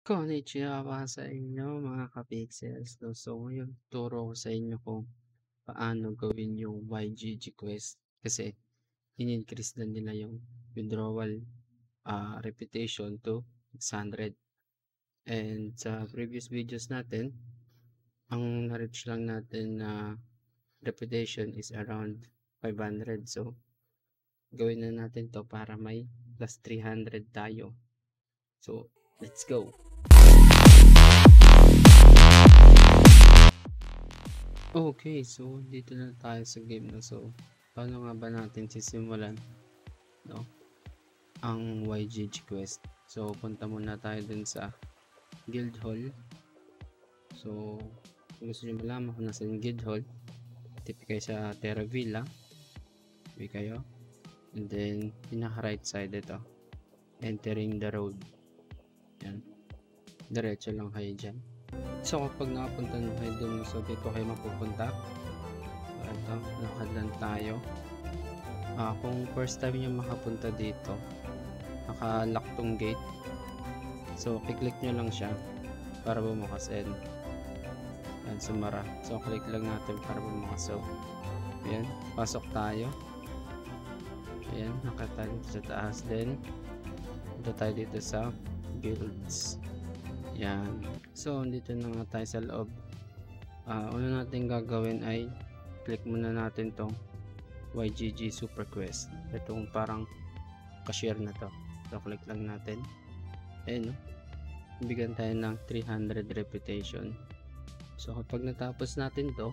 Konnichiwa sa inyo mga ka-pixels 'no. So ngayon turo ko sa inyo kung paano gawin yung YGG quest kasi in-increase na nila yung withdrawal, repetition to 600. And sa previous videos natin, ang na-reach lang natin na repetition is around 500. So gawin na natin 'to para may plus 300 tayo. So let's go! Okay, so dito na tayo sa game na. So, paano nga ba natin sisimulan, no, ang YGG quest? So, punta muna tayo dun sa guild hall. So, kung gusto nyo malaman kung nasa yung guild hall, tip kayo sa Terra Villa. Uwi kayo. And then, pinaka right side ito. Entering the road. Yan. Diretso lang kayo dyan. So, kapag nakapunta na kayo dun, so dito kayo mapupunta. Ito, lakad lang tayo. Kung first time nyo makapunta dito, naka-lock tong gate. So, i-click nyo lang siya para bumukas and sumara. So, click lang natin para bumukas. So, ayan, pasok tayo. Ayan, nakatayo sa taas din. Ito tayo dito sa guilds. Yan. So, dito na nga tayo sa loob. Una natin gagawin ay click muna natin tong YGG Super Quest. Itong parang cashier na to. So, click lang natin. Ayan, no? Bigyan tayo ng 300 reputation. So, kapag natapos natin to,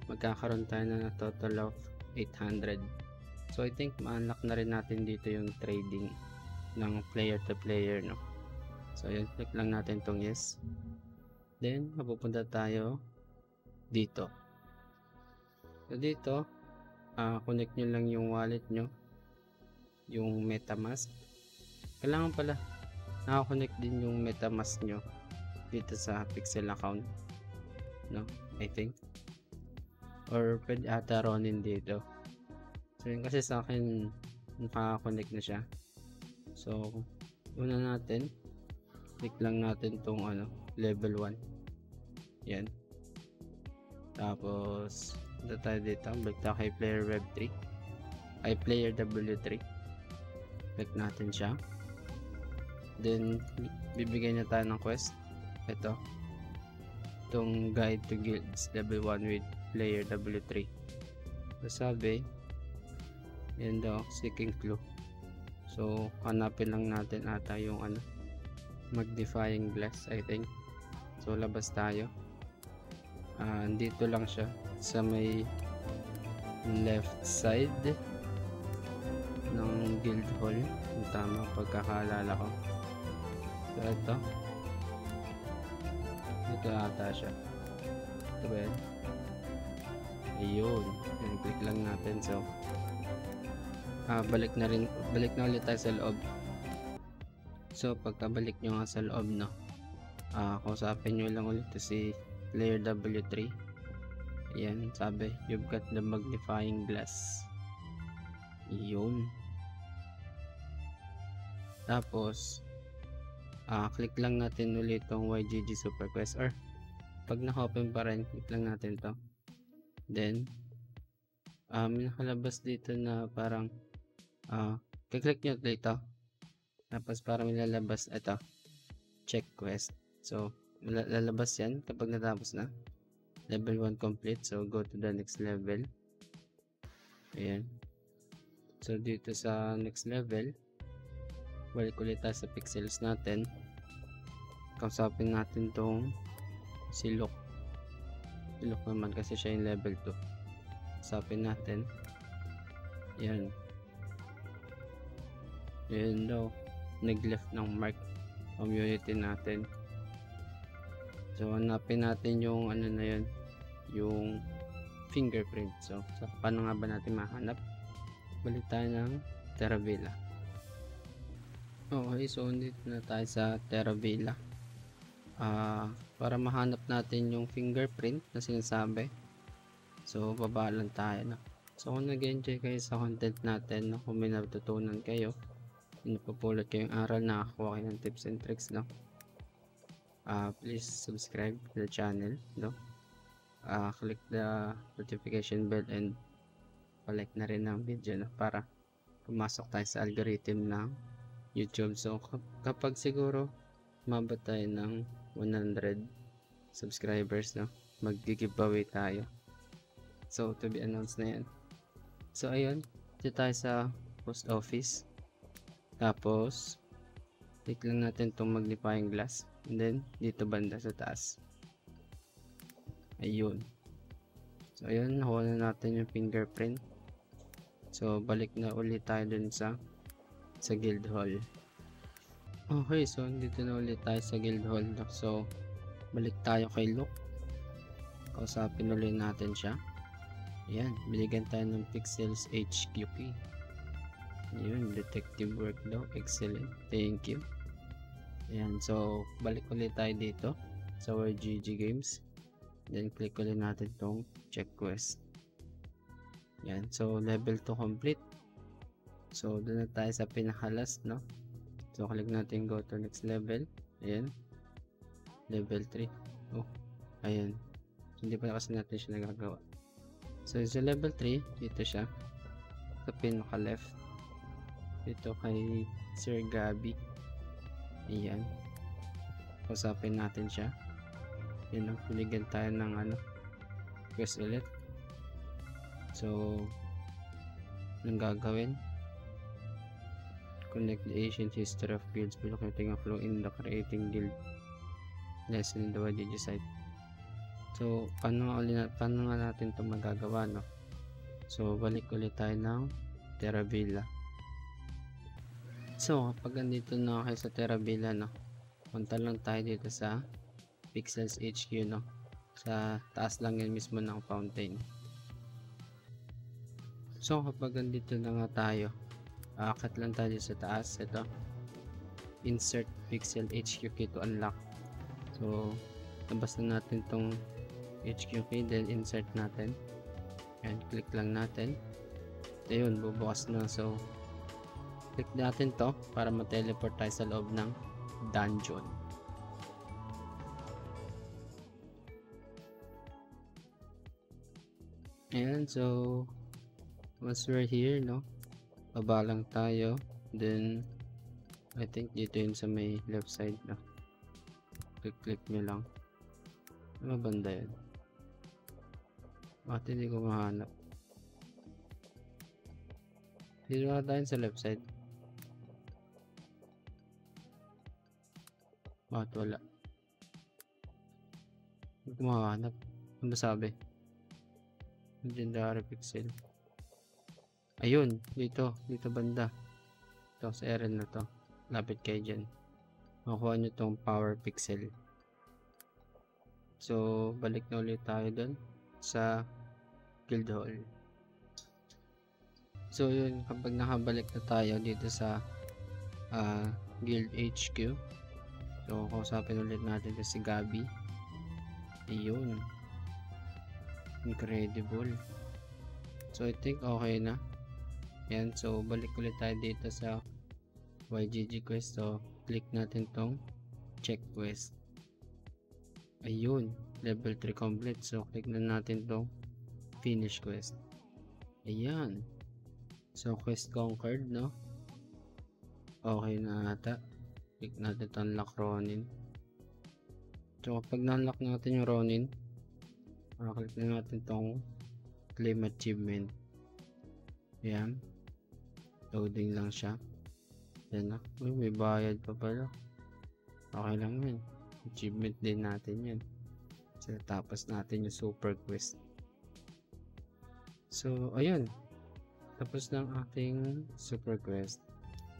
magkakaroon tayo na total of 800. So, I think ma-unlock na rin natin dito yung trading ng player to player, no? So, yun, click lang natin tong yes. Then, mapupunta tayo dito. So, dito, connect nyo lang yung wallet nyo, yung MetaMask. Kailangan pala, nakakonect din yung MetaMask nyo dito sa Pixel account, no? I think. Or pwede ata Ronin dito. So, yun kasi sa akin, nakakonect na siya. So, una natin, click lang natin tong level 1. Yan. Tapos punta tayo dito, balik tayo kay player web 3, ay player W3. Click natin siya. Then bibigyan niya tayo ng quest. Ito, itong guide to guilds level 1 with player W3. So sabi, yan daw, seeking clue. So hanapin lang natin ata yung magnifying glass, I think. So labas tayo. Dito lang siya sa may left side ng guild hall, kung tama pagkakaalala ko. So ito ata siya. Ito ba yan? Ayun, click lang natin. So balik na ulit tayo sa loob. So pagkabalik nyo nga sa loob, no, kausapin nyo lang ulit si player W3. Ayan, sabi, you've got the magnifying glass. Yun. Tapos click lang natin ulit tong YGG Super Quest, or pag naka-open pa rin, click lang natin to. Then may nakalabas dito na parang click nyo dito. Tapos parang may lalabas ito, check quest. So lalabas yan kapag natapos na level 1 complete. So go to the next level. Ayan. So dito sa next level, balik ulit tayo sa pixels natin. Kausapin natin tong si Luke naman kasi siya yung level 2. Kausapin natin. Yan daw, nag-left ng mark community natin. So hanapin natin yung na yun, yung fingerprint. So paano nga ba natin mahanap? Balik tayo ng Terra Villa. Okay, so dito na tayo sa Terra Villa. Para mahanap natin yung fingerprint na sinasabi, so baba lang tayo, no? So kung nag-enjoy kayo sa content natin, no, kung may natutunan kayo, napupulot kayong aral, nakakuha kayo ng tips and tricks, no, Please subscribe to the channel, no? Click the notification bell and like na rin ng video, no? Para pumasok tayo sa algorithm ng YouTube. So kapag siguro mabot tayo ng 100 subscribers, no, mag-giveaway tayo. So to be announced na yan. So ayun, dito tayo sa post office. Tapos click lang natin itong magnifying glass, and then dito banda sa taas. Ayun. So ayun, nakuha na natin yung fingerprint. So balik na ulit tayo dun sa guild hall. Okay, so dito na ulit tayo sa guild hall. So balik tayo kay Luke. Kausapin ulit natin siya. Ayan, binigyan tayo ng Pixels HQ key. Ayun, detective work daw. Excellent. Thank you. Ayan, so balik ulit tayo dito sa YGG Games. Then click ulit natin tong check quest. Ayan, so level 2 complete. So doon na tayo sa pinaka-last, no? So click natin go to next level. Ayan, level 3. Oh, ayan, hindi pa kasi natin siya nagagawa. So sa level 3, dito siya sa pinaka left, dito kay Sir Gabi. Ayan, usapin natin siya. Yun, binigyan tayo ng quest ulit. So anong gagawin? Connect the ancient history of guilds by locating a flow in the creating guild lesson in the YGG site. So paano nga natin ito magagawa, no? So balik ulit tayo ng Terravilla. So kapag andito na kayo sa Terravilla, no, punta lang tayo dito sa Pixels HQ, no? Sa taas lang yan mismo ng fountain. So kapag andito na nga tayo, aakyat lang tayo sa taas. Ito, insert Pixel HQ key to unlock. So labas na natin tong HQ key, then insert natin and click lang natin. Ayun, bubukas na. So click natin to para ma-teleport tayo sa loob ng dungeon. Ayan, so once we're here, no, baba lang tayo, then I think dito yun sa may left side, no, click nyo lang. Ano banda yun? Bakit hindi ko mahanap? Dito na tayo sa left side. Bakit wala? Hindi ko mahanap. Ano ba sabi? Legendary pixel. Ayun, dito banda. Ito sa area na to. Lapit kayo dyan. Makuha nyo tong power pixel. So balik na ulit tayo dun sa guild hall. So yun, kapag nakabalik na tayo dito sa guild HQ, so kausapin ulit natin si Gabi. Ayun, incredible. So I think okay na yan. So balik ulit tayo dito sa YGG quest. So click natin tong check quest. Ayun, level 3 complete. So click na natin tong finish quest. Ayan, so quest conquered, no? Okay na ata. Click natin tong unlock Ronin. So kapag na-unlock natin yung Ronin, click na natin tong claim achievement. Ayan, loading lang siya. Yan na. Uy, may bayad pa pala. Okay lang yun, achievement din natin yan. So tapos natin yung super quest. So ayun, tapos ng ating super quest.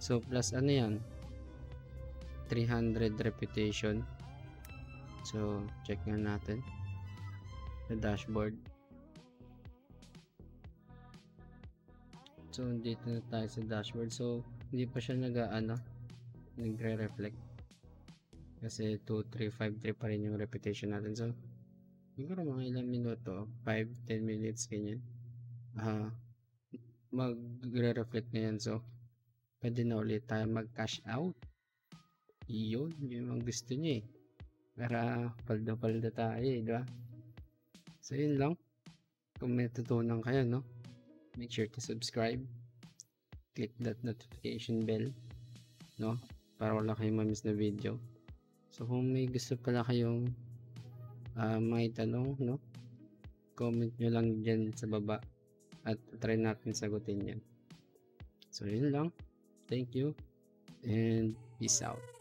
So plus ano yan, 300 reputation. So check nga natin the dashboard. So dito na tayo sa dashboard. So hindi pa siya nagre-reflect kasi 2353 pa rin yung reputation natin. So siguro mga ilang minuto, 5-10 minutes ganyan, magre-reflect na yan. So pwede na ulit tayo mag cash out. Yun yung gusto niya eh. para paldo-paldo tayo, di ba? So yun lang, kung may tutunan kayo, no, make sure to subscribe, click that notification bell, no, para wala kayong ma-miss na video. So kung may gusto pala kayong may tanong, no, comment nyo lang dyan sa baba at try natin sagutin yan. So yun lang, thank you and peace out.